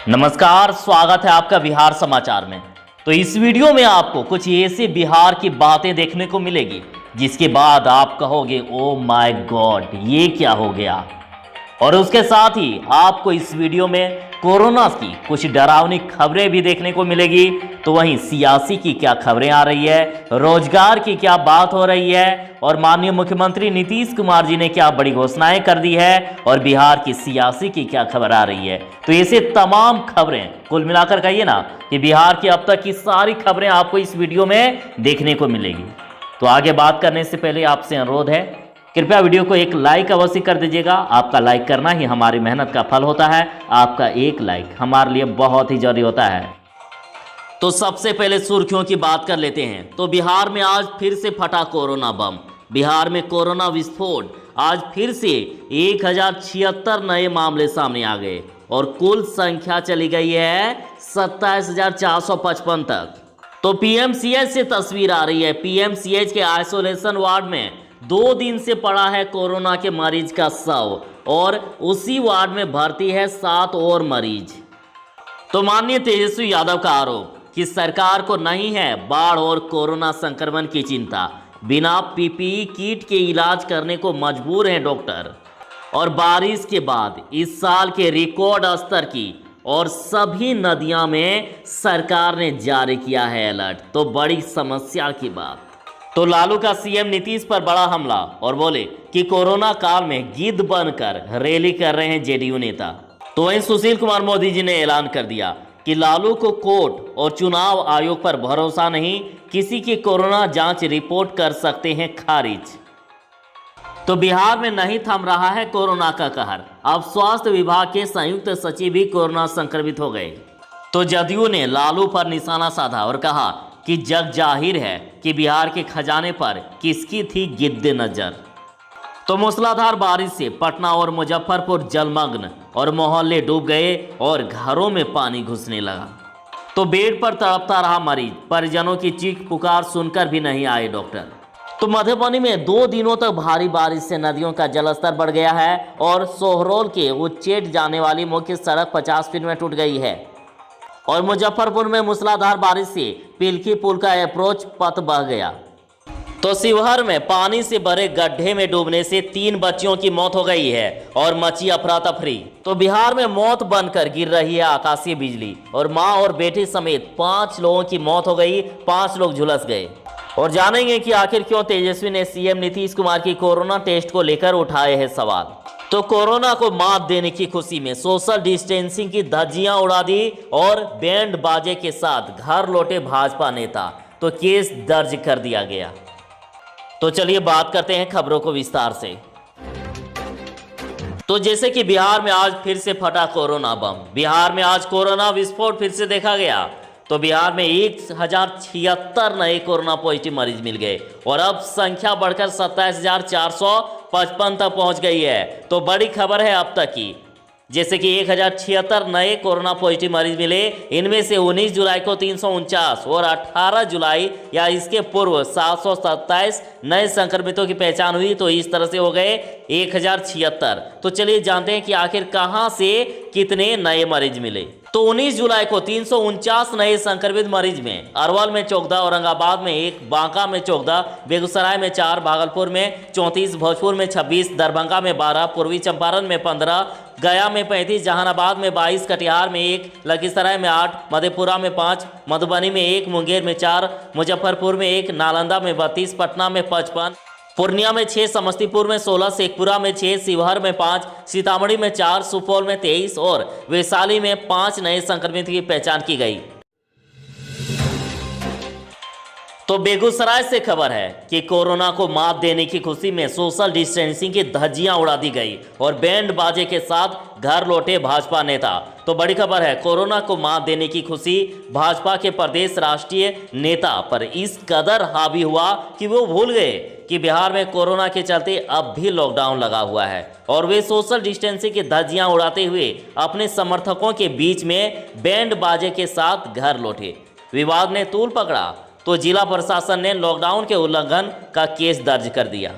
नमस्कार, स्वागत है आपका बिहार समाचार में। तो इस वीडियो में आपको कुछ ऐसे बिहार की बातें देखने को मिलेगी जिसके बाद आप कहोगे ओ माय गॉड, ये क्या हो गया। और उसके साथ ही आपको इस वीडियो में कोरोना की कुछ डरावनी खबरें भी देखने को मिलेगी। तो वहीं सियासी की क्या खबरें आ रही है, रोजगार की क्या बात हो रही है, और माननीय मुख्यमंत्री नीतीश कुमार जी ने क्या बड़ी घोषणाएं कर दी है, और बिहार की सियासी की क्या खबर आ रही है। तो ऐसे तमाम खबरें कुल मिलाकर कहिए ना कि बिहार की अब तक की सारी खबरें आपको इस वीडियो में देखने को मिलेगी। तो आगे बात करने से पहले आपसे अनुरोध है, कृपया वीडियो को एक लाइक अवश्य कर दीजिएगा। आपका लाइक करना ही हमारी मेहनत का फल होता है। आपका एक लाइक हमारे लिए बहुत ही जरूरी होता है। तो सबसे पहले सुर्खियों की बात कर लेते हैं। तो बिहार में आज फिर से फटा कोरोना बम। बिहार में कोरोना विस्फोट, आज फिर से 1076 नए मामले सामने आ गए और कुल संख्या चली गई है 27,455 तक। तो पीएमसीएच से तस्वीर आ रही है। पीएमसीएच के आइसोलेशन वार्ड में 2 दिन से पड़ा है कोरोना के मरीज का शव और उसी वार्ड में भर्ती है 7 और मरीज। तो माननीय तेजस्वी यादव का आरोप कि सरकार को नहीं है बाढ़ और कोरोना संक्रमण की चिंता, बिना पीपीई किट के इलाज करने को मजबूर हैं डॉक्टर। और बारिश के बाद इस साल के रिकॉर्ड स्तर की और सभी नदियां में सरकार ने जारी किया है अलर्ट। तो बड़ी समस्या की बात। तो लालू का सीएम नीतीश पर बड़ा हमला और बोले कि कोरोना काल में गिद्ध बनकर रैली कर रहे हैं जेडीयू नेता। तो वहीं सुशील कुमार मोदी जी ने ऐलान कर दिया कि लालू को कोर्ट और चुनाव आयोग पर भरोसा नहीं, किसी की कोरोना जांच रिपोर्ट कर सकते हैं खारिज। तो बिहार में नहीं थम रहा है कोरोना का कहर। अब स्वास्थ्य विभाग के संयुक्त सचिव भी कोरोना संक्रमित हो गए। तो जदयू ने लालू पर निशाना साधा और कहा कि जग जाहिर है कि बिहार के खजाने पर किसकी थी गिद्ध नजर। तो मूसलाधार बारिश से पटना और मुजफ्फरपुर जलमग्न और मोहल्ले डूब गए और घरों में पानी घुसने लगा। तो बेड पर तड़पता रहा मरीज, परिजनों की चीख पुकार सुनकर भी नहीं आए डॉक्टर। तो मधुबनी में 2 दिनों तक भारी बारिश से नदियों का जलस्तर बढ़ गया है और सोहरौल के उच्चेठ जाने वाली मुख्य सड़क 50 फीट में टूट गई है। और मुजफ्फरपुर में मूसलाधार बारिश से पिलखी पुल का अप्रोच पथ बह गया। तो शिवहर में पानी से भरे गड्ढे में डूबने से 3 बच्चियों की मौत हो गई है और मची अफरा तफरी। तो बिहार में मौत बनकर गिर रही है आकाशीय बिजली और मां और बेटे समेत 5 लोगों की मौत हो गई, 5 लोग झुलस गए। और जानेंगे कि आखिर क्यों तेजस्वी ने सीएम नीतीश कुमार की कोरोना टेस्ट को लेकर उठाए हैं सवाल। तो कोरोना को मात देने की खुशी में सोशल डिस्टेंसिंग की धज्जियां उड़ा दी और बैंड बाजे के साथ घर लौटे भाजपा नेता। तो केस दर्ज कर दिया गया। तो चलिए बात करते हैं खबरों को विस्तार से। तो जैसे कि बिहार में आज फिर से फटा कोरोना बम। बिहार में आज कोरोना विस्फोट फिर से देखा गया। तो बिहार में 1076 नए कोरोना पॉजिटिव मरीज मिल गए और अब संख्या बढ़कर 27,455 तक पहुंच गई है। तो बड़ी खबर है अब तक की, जैसे कि 1076 नए कोरोना पॉजिटिव मरीज मिले। इनमें से 19 जुलाई को 349 और 18 जुलाई या इसके पूर्व 727 नए संक्रमितों की पहचान हुई। तो इस तरह से हो गए 1076। तो चलिए जानते हैं कि आखिर कहां से कितने नए मरीज मिले। तो 19 जुलाई को 349 नए संक्रमित मरीज में अरवल में 14, औरंगाबाद में 1, बांका में 14, बेगूसराय में 4, भागलपुर में 34, भोजपुर में 26, दरभंगा में 12, पूर्वी चंपारण में 15, गया में 35, जहानाबाद में 22, कटिहार में 1, लखीसराय में 8, मधेपुरा में 5, मधुबनी में 1, मुंगेर में 4, मुजफ्फरपुर में 1, नालंदा में 32, पटना में 55, पूर्णिया में 6, समस्तीपुर में 16, शेखपुरा में 6, शिवहर में 5, सीतामढ़ी में 4, सुपौल में 23 और वैशाली में 5 नए संक्रमित की पहचान की गई। तो बेगूसराय से खबर है कि कोरोना को मात देने की खुशी में सोशल डिस्टेंसिंग की धज्जियां उड़ा दी गई और बैंड बाजे के साथ घर लौटे भाजपा नेता। तो बड़ी खबर है, कोरोना को मात देने की खुशी भाजपा के प्रदेश राष्ट्रीय नेता पर इस कदर हावी हुआ कि वो भूल गए कि बिहार में कोरोना के चलते अब भी लॉकडाउन लगा हुआ है और वे सोशल डिस्टेंसिंग की धज्जियां उड़ाते हुए अपने समर्थकों के बीच में बैंड बाजे के साथ घर लौटे। विवाद ने तूल पकड़ा तो जिला प्रशासन ने लॉकडाउन के उल्लंघन का केस दर्ज कर दिया।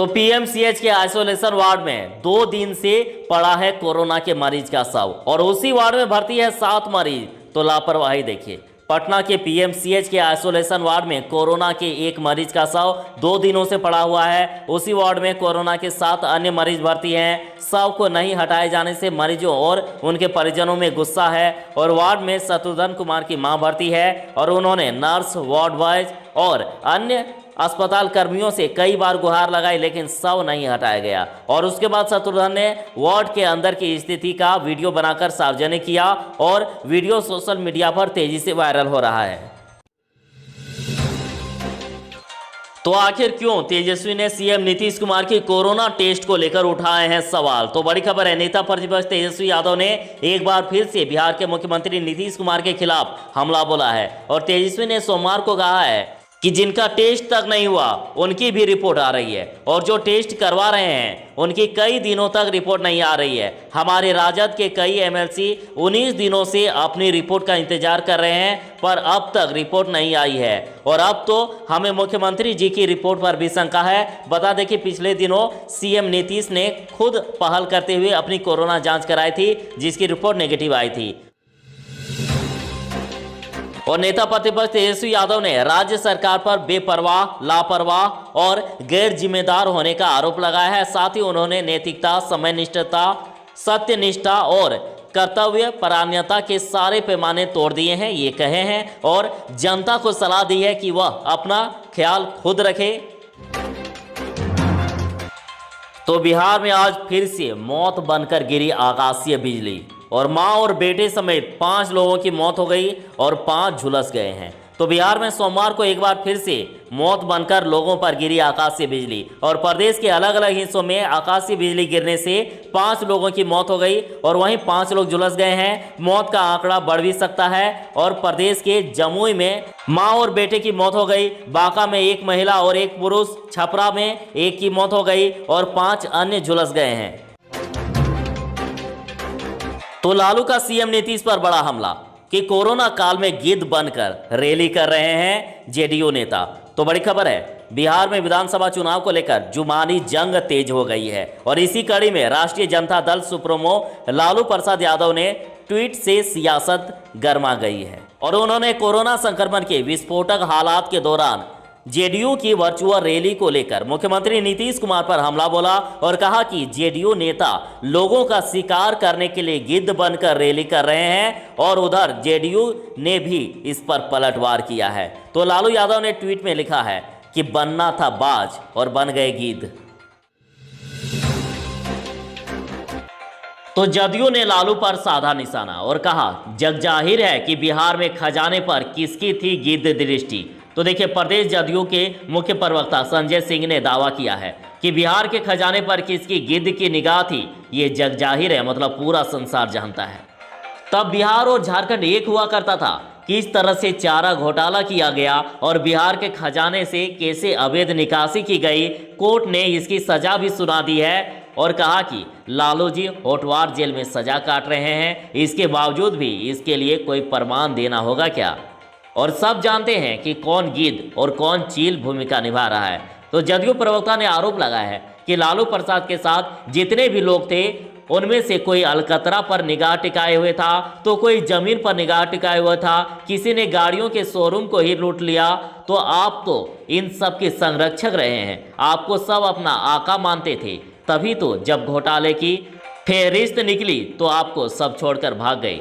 तो पीएमसीएच के आइसोलेशन वार्ड में 2 दिन से पड़ा है कोरोना के मरीज का शव और उसी वार्ड में भर्ती है 7 मरीज। तो लापरवाही देखिए, पटना के पीएमसीएच के आइसोलेशन वार्ड में कोरोना के 1 मरीज का शव 2 दिनों से पड़ा हुआ है। उसी वार्ड में कोरोना के 7 अन्य मरीज भर्ती हैं। शव को नहीं हटाए जाने से मरीजों और उनके परिजनों में गुस्सा है और वार्ड में शत्रुघ्न कुमार की मां भर्ती है और उन्होंने नर्स, वार्ड बॉयज और अन्य अस्पताल कर्मियों से कई बार गुहार लगाई, लेकिन शव नहीं हटाया गया। और उसके बाद शत्रुघ्न ने वार्ड के अंदर की स्थिति का वीडियो बनाकर सार्वजनिक किया और वीडियो सोशल मीडिया पर तेजी से वायरल हो रहा है। तो आखिर क्यों तेजस्वी ने सीएम नीतीश कुमार की कोरोना टेस्ट को लेकर उठाए हैं सवाल। तो बड़ी खबर है, नेता प्रतिपक्ष तेजस्वी यादव ने एक बार फिर से बिहार के मुख्यमंत्री नीतीश कुमार के खिलाफ हमला बोला है और तेजस्वी ने सोमवार को कहा है कि जिनका टेस्ट तक नहीं हुआ उनकी भी रिपोर्ट आ रही है और जो टेस्ट करवा रहे हैं उनकी कई दिनों तक रिपोर्ट नहीं आ रही है। हमारे राजद के कई एमएलसी 19 दिनों से अपनी रिपोर्ट का इंतजार कर रहे हैं पर अब तक रिपोर्ट नहीं आई है और अब तो हमें मुख्यमंत्री जी की रिपोर्ट पर भी शंका है। बता दें कि पिछले दिनों सीएम नीतीश ने खुद पहल करते हुए अपनी कोरोना जाँच कराई थी जिसकी रिपोर्ट नेगेटिव आई थी। और नेता प्रतिपक्ष तेजस्वी यादव ने राज्य सरकार पर बेपरवाह, लापरवाह और गैर जिम्मेदार होने का आरोप लगाया है। साथ ही उन्होंने नैतिकता, समयनिष्ठता, सत्यनिष्ठा और कर्तव्य परायणता के सारे पैमाने तोड़ दिए हैं, ये कहे हैं और जनता को सलाह दी है कि वह अपना ख्याल खुद रखे। तो बिहार में आज फिर से मौत बनकर गिरी आकाशीय बिजली और मां और बेटे समेत 5 लोगों की मौत हो गई और 5 झुलस गए हैं। तो बिहार में सोमवार को एक बार फिर से मौत बनकर लोगों पर गिरी आकाशीय बिजली और प्रदेश के अलग अलग हिस्सों में आकाशीय बिजली गिरने से 5 लोगों की मौत हो गई और वहीं 5 लोग झुलस गए हैं। मौत का आंकड़ा बढ़ भी सकता है और प्रदेश के जमुई में मां और बेटे की मौत हो गई, बांका में 1 महिला और 1 पुरुष, छपरा में 1 की मौत हो गई और 5 अन्य झुलस गए हैं। तो लालू का सीएम नीतीश पर बड़ा हमला कि कोरोना काल में गिद्ध बनकर रैली कर रहे हैं जेडीयू नेता। तो बड़ी खबर है, बिहार में विधानसभा चुनाव को लेकर जुबानी जंग तेज हो गई है और इसी कड़ी में राष्ट्रीय जनता दल सुप्रीमो लालू प्रसाद यादव ने ट्वीट से सियासत गर्मा गई है और उन्होंने कोरोना संक्रमण के विस्फोटक हालात के दौरान जेडीयू की वर्चुअल रैली को लेकर मुख्यमंत्री नीतीश कुमार पर हमला बोला और कहा कि जेडीयू नेता लोगों का शिकार करने के लिए गिद्ध बनकर रैली कर रहे हैं और उधर जेडीयू ने भी इस पर पलटवार किया है। तो लालू यादव ने ट्वीट में लिखा है कि बनना था बाज और बन गए गिद्ध। तो जदयू ने लालू पर साधा निशाना और कहा जगजाहिर है कि बिहार में खजाने पर किसकी थी गिद्ध दृष्टि। तो देखिए, प्रदेश जदयू के मुख्य प्रवक्ता संजय सिंह ने दावा किया है कि बिहार के खजाने पर किसकी गिद्ध की निगाह थी ये जगजाहिर है, मतलब पूरा संसार जानता है। तब बिहार और झारखंड एक हुआ करता था, किस तरह से चारा घोटाला किया गया और बिहार के खजाने से कैसे अवैध निकासी की गई। कोर्ट ने इसकी सजा भी सुना दी है और कहा कि लालू जी होटवार जेल में सजा काट रहे हैं, इसके बावजूद भी इसके लिए कोई प्रमाण देना होगा क्या। और सब जानते हैं कि कौन गिद्ध और कौन चील भूमिका निभा रहा है। तो जदयू प्रवक्ता ने आरोप लगाया है कि लालू प्रसाद के साथ जितने भी लोग थे उनमें से कोई अलकतरा पर निगाह टिकाए हुए था, तो कोई जमीन पर निगाह टिकाए हुआ था, किसी ने गाड़ियों के शोरूम को ही लूट लिया। तो आप तो इन सब के संरक्षक रहे हैं, आपको सब अपना आका मानते थे, तभी तो जब घोटाले की फेहरिस्त निकली तो आपको सब छोड़कर भाग गए।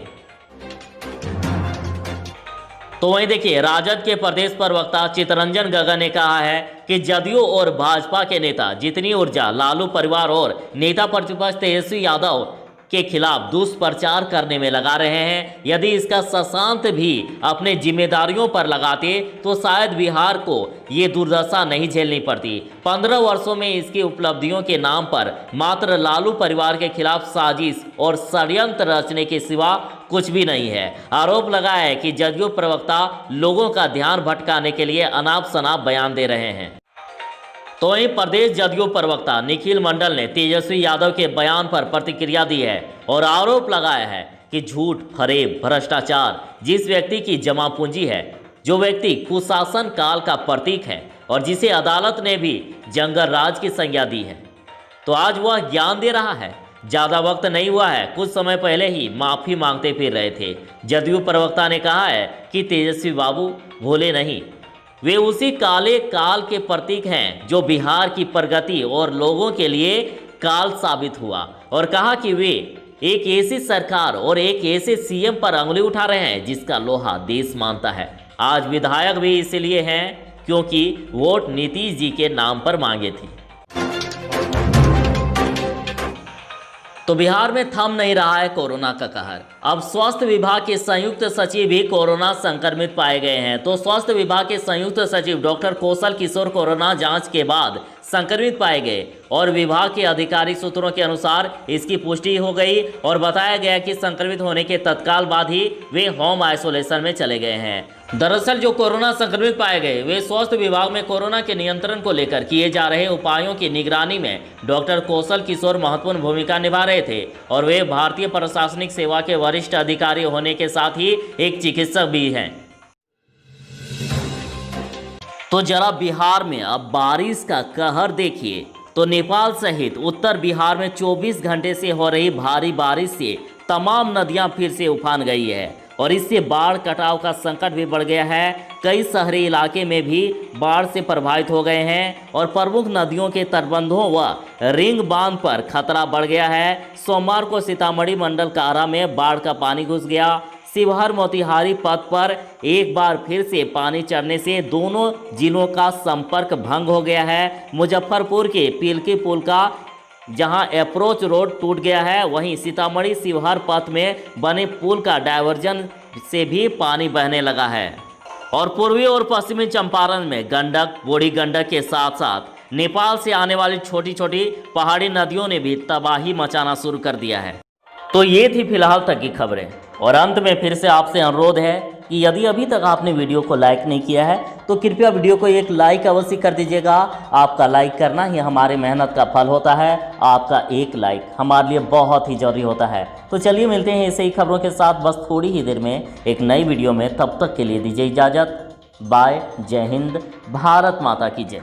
तो वहीं देखिए, राजद के प्रदेश प्रवक्ता चितरंजन गगन ने कहा है कि जदयू और भाजपा के नेता जितनी ऊर्जा लालू परिवार और नेता प्रतिपक्ष तेजस्वी यादव के खिलाफ दुष्प्रचार करने में लगा रहे हैं, यदि इसका शशांक भी अपने जिम्मेदारियों पर लगाते तो शायद बिहार को ये दुर्दशा नहीं झेलनी पड़ती। 15 वर्षों में इसकी उपलब्धियों के नाम पर मात्र लालू परिवार के खिलाफ साजिश और षड्यंत्र रचने के सिवा कुछ भी नहीं है। आरोप लगाया है कि जदयू प्रवक्ता लोगों का ध्यान भटकाने के लिए अनाप शनाप बयान दे रहे हैं। तो वहीं प्रदेश जदयू प्रवक्ता निखिल मंडल ने तेजस्वी यादव के बयान पर प्रतिक्रिया दी है और आरोप लगाया है कि झूठ, फरेब, भ्रष्टाचार जिस व्यक्ति की जमा पूंजी है, जो व्यक्ति कुशासन काल का प्रतीक है, और जिसे अदालत ने भी जंगल राज की संज्ञा दी है। तो आज वह ज्ञान दे रहा है। ज़्यादा वक्त नहीं हुआ है, कुछ समय पहले ही माफ़ी मांगते फिर रहे थे। जदयू प्रवक्ता ने कहा है कि तेजस्वी बाबू भूले नहीं, वे उसी काले काल के प्रतीक हैं जो बिहार की प्रगति और लोगों के लिए काल साबित हुआ, और कहा कि वे एक ऐसी सरकार और एक ऐसे सीएम पर अंगुली उठा रहे हैं जिसका लोहा देश मानता है। आज विधायक भी इसलिए हैं क्योंकि वोट नीतीश जी के नाम पर मांगे थे। तो बिहार में थम नहीं रहा है कोरोना का कहर। अब स्वास्थ्य विभाग के संयुक्त सचिव भी कोरोना संक्रमित पाए गए हैं। तो स्वास्थ्य विभाग के संयुक्त सचिव डॉक्टर कौशल किशोर कोरोना जांच के बाद संक्रमित पाए गए और विभाग के आधिकारिक सूत्रों के अनुसार इसकी पुष्टि हो गई और बताया गया कि संक्रमित होने के तत्काल बाद ही वे होम आइसोलेशन में चले गए हैं। दरअसल जो कोरोना संक्रमित पाए गए वे स्वास्थ्य विभाग में कोरोना के नियंत्रण को लेकर किए जा रहे उपायों की निगरानी में डॉक्टर कौशल किशोर महत्वपूर्ण भूमिका निभा रहे थे और वे भारतीय प्रशासनिक सेवा के वरिष्ठ अधिकारी होने के साथ ही एक चिकित्सक भी हैं। तो जरा बिहार में अब बारिश का कहर देखिए। तो नेपाल सहित उत्तर बिहार में 24 घंटे से हो रही भारी बारिश से तमाम नदियां फिर से उफान गई है और इससे बाढ़ कटाव का संकट भी बढ़ गया है। कई शहरी इलाके में भी बाढ़ से प्रभावित हो गए हैं और प्रमुख नदियों के तटबंधों व रिंग बांध पर खतरा बढ़ गया है। सोमवार को सीतामढ़ी मंडल कारा में बाढ़ का पानी घुस गया। शिवहर मोतिहारी पथ पर एक बार फिर से पानी चढ़ने से दोनों जिलों का संपर्क भंग हो गया है। मुजफ्फरपुर के पिलकी पुल का जहां अप्रोच रोड टूट गया है, वहीं सीतामढ़ी शिवहर पथ में बने पुल का डायवर्जन से भी पानी बहने लगा है। और पूर्वी और पश्चिमी चंपारण में गंडक, बूढ़ी गंडक के साथ साथ नेपाल से आने वाली छोटी छोटी पहाड़ी नदियों ने भी तबाही मचाना शुरू कर दिया है। तो ये थी फिलहाल तक की खबरें और अंत में फिर से आपसे अनुरोध है कि यदि अभी तक आपने वीडियो को लाइक नहीं किया है तो कृपया वीडियो को एक लाइक अवश्य कर दीजिएगा। आपका लाइक करना ही हमारे मेहनत का फल होता है। आपका एक लाइक हमारे लिए बहुत ही जरूरी होता है। तो चलिए मिलते हैं ऐसे ही खबरों के साथ बस थोड़ी ही देर में एक नई वीडियो में। तब तक के लिए दीजिए इजाज़त। बाय। जय हिंद। भारत माता की जय।